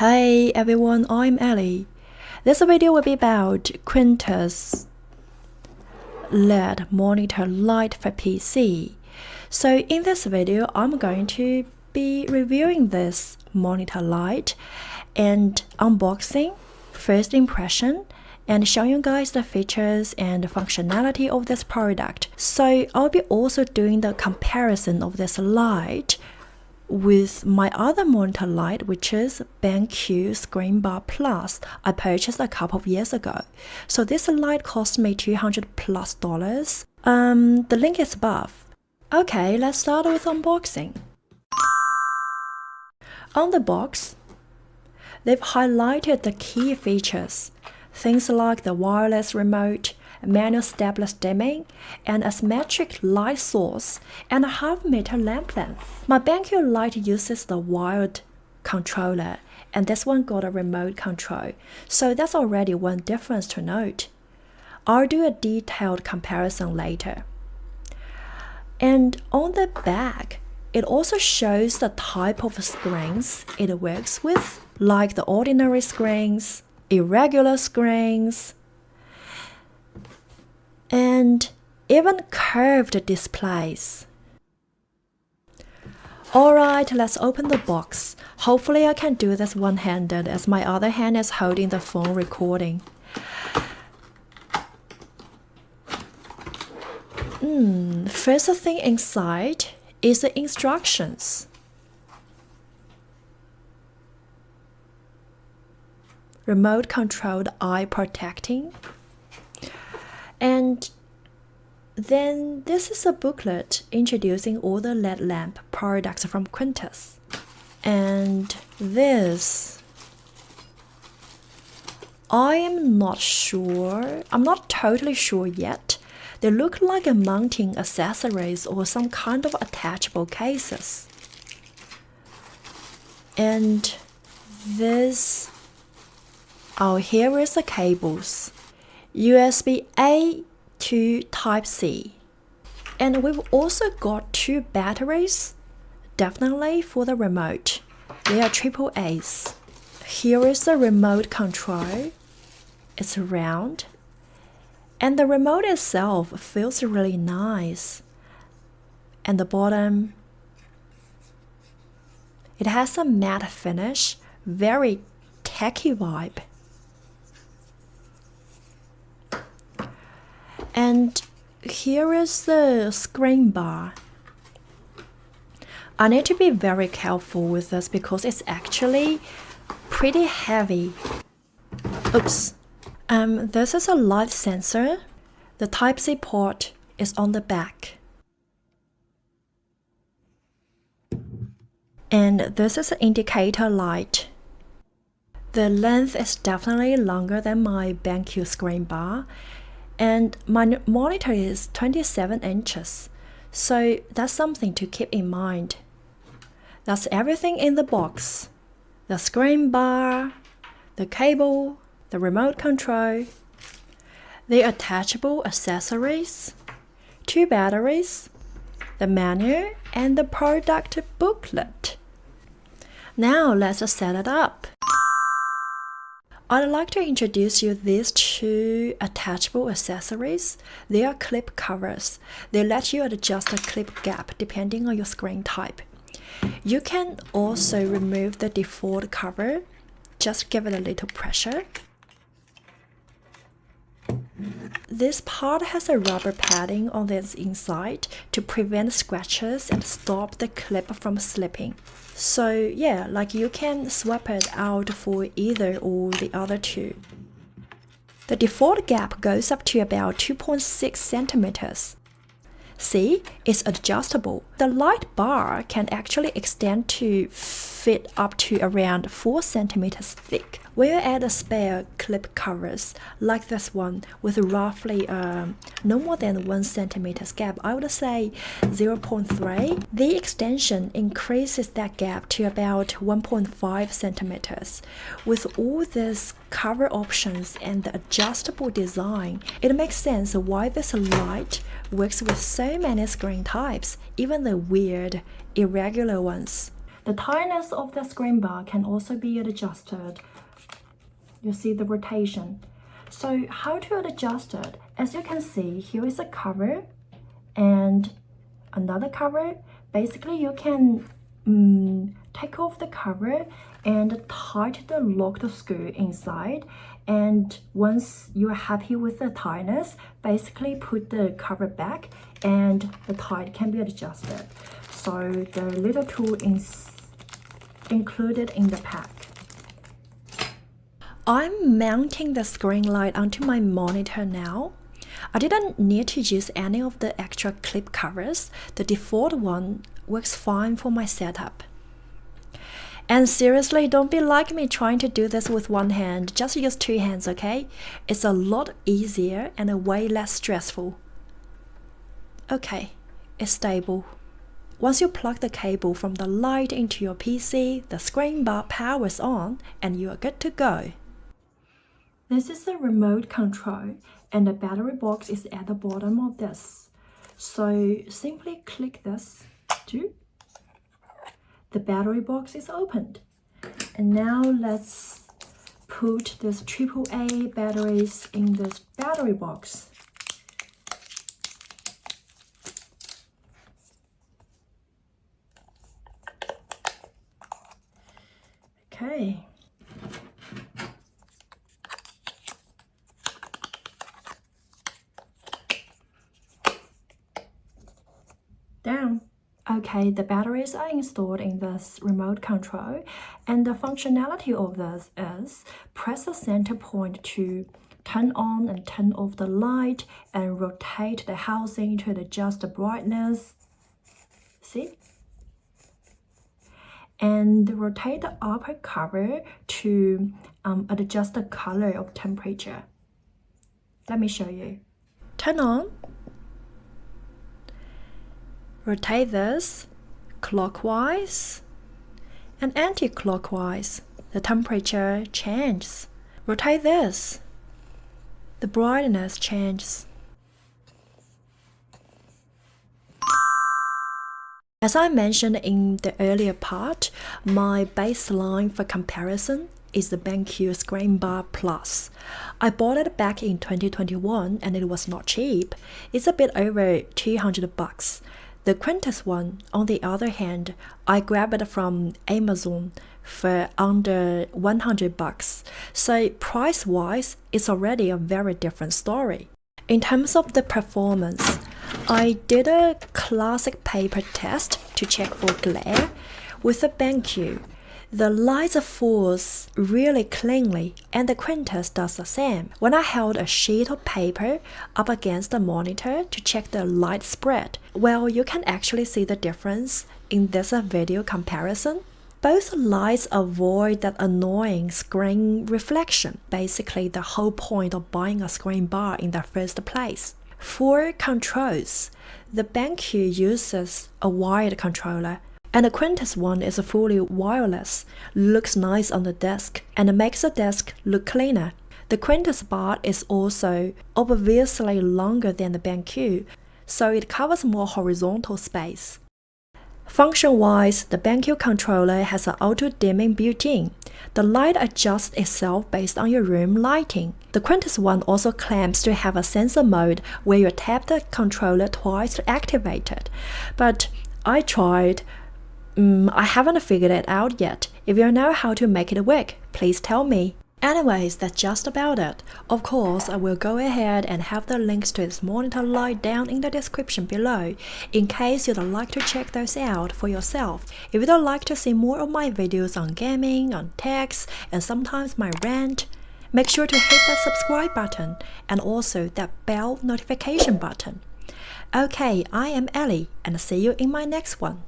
Hey everyone, I'm Ellie. This video will be about Quntis LED monitor light for PC. So in this video, I'm going to be reviewing this monitor light and unboxing, first impression, and showing you guys the features and the functionality of this product. So I'll be also doing the comparison of this light with my other monitor light, which is BenQ Screenbar Plus. I purchased a couple of years ago. So this light cost me $200+. The link is above. Okay, let's start with unboxing. On the box, they've highlighted the key features, things like the wireless remote, manual stepless dimming, and a symmetric light source, and a half-meter lamp length. My BenQ light uses the wired controller, and this one got a remote control, so that's already one difference to note. I'll do a detailed comparison later. And on the back, it also shows the type of screens it works with, like the ordinary screens, irregular screens, and even curved displays. Alright, let's open the box. Hopefully I can do this one-handed as my other hand is holding the phone recording. First thing inside is the instructions. Remote controlled eye protecting. And then this is a booklet introducing all the LED lamp products from Quntis. And this, I'm not totally sure yet. They look like a mounting accessories or some kind of attachable cases. And this, here is the cables. USB-A to Type-C. And we've also got two batteries, definitely for the remote. They are AAAs. Here is the remote control. It's round. And the remote itself feels really nice. And the bottom, it has a matte finish, very techy vibe. And here is the screen bar. I need to be very careful with this because it's actually pretty heavy. Oops. This is a light sensor. The Type-C port is on the back. And this is an indicator light. The length is definitely longer than my BenQ screen bar. And my monitor is 27 inches, so that's something to keep in mind. That's everything in the box. The screen bar, the cable, the remote control, the attachable accessories, two batteries, the menu, and the product booklet. Now let's set it up. I'd like to introduce you these two attachable accessories. They are clip covers. They let you adjust the clip gap depending on your screen type. You can also remove the default cover. Just give it a little pressure. This part has a rubber padding on the inside to prevent scratches and stop the clip from slipping. So yeah, like you can swap it out for either or the other two. The default gap goes up to about 2.6 centimeters. See, it's adjustable. The light bar can actually extend to fit up to around 4 centimeters thick. When you add a spare clip covers like this one with roughly no more than 1 centimeter gap, I would say 0.3, the extension increases that gap to about 1.5 centimeters. With all these cover options and the adjustable design, it makes sense why this light works with so many screen types, even the weird, irregular ones. The tightness of the screen bar can also be adjusted. You see the rotation. So how to adjust it? As you can see, here is a cover and another cover. Basically, you can take off the cover and tighten the locked screw inside. And once you're happy with the tightness, basically put the cover back and the tight can be adjusted. So the little tool is included in the pack. I'm mounting the screen light onto my monitor now. I didn't need to use any of the extra clip covers. The default one works fine for my setup. And seriously, don't be like me trying to do this with one hand. Just use two hands, okay? It's a lot easier and way less stressful. Okay, it's stable. Once you plug the cable from the light into your PC, the screen bar powers on and you are good to go. This is the remote control and the battery box is at the bottom of this. So simply click this. The battery box is opened. And now let's put this AAA batteries in this battery box. Okay. Down. Okay, the batteries are installed in this remote control, and the functionality of this is press the center point to turn on and turn off the light and rotate the housing to adjust the brightness. See? And rotate the upper cover to adjust the color of temperature. Let me show you. Turn on. Rotate this clockwise and anti-clockwise. The temperature changes. Rotate this. The brightness changes. As I mentioned in the earlier part, my baseline for comparison is the BenQ Screenbar Plus. I bought it back in 2021 and it was not cheap. It's a bit over $200. The Quntis one, on the other hand, I grabbed it from Amazon for under $100. So price-wise, it's already a very different story. In terms of the performance, I did a classic paper test to check for glare. With the BenQ, the light falls really cleanly, and the Quntis does the same. When I held a sheet of paper up against the monitor to check the light spread, well, you can actually see the difference in this video comparison. Both lights avoid that annoying screen reflection, basically the whole point of buying a screen bar in the first place. For controls, the BenQ uses a wired controller, and the Quntis one is fully wireless, looks nice on the desk, and makes the desk look cleaner. The Quntis bar is also obviously longer than the BenQ, so it covers more horizontal space. Function-wise, the BenQ controller has an auto-dimming built-in. The light adjusts itself based on your room lighting. The Quntis one also claims to have a sensor mode where you tap the controller twice to activate it. But I tried. I haven't figured it out yet. If you know how to make it work, please tell me. Anyways, that's just about it. Of course, I will go ahead and have the links to this monitor light down in the description below, in case you'd like to check those out for yourself. If you'd like to see more of my videos on gaming, on techs, and sometimes my rant, make sure to hit that subscribe button and also that bell notification button. Okay, I am Ellie, and see you in my next one.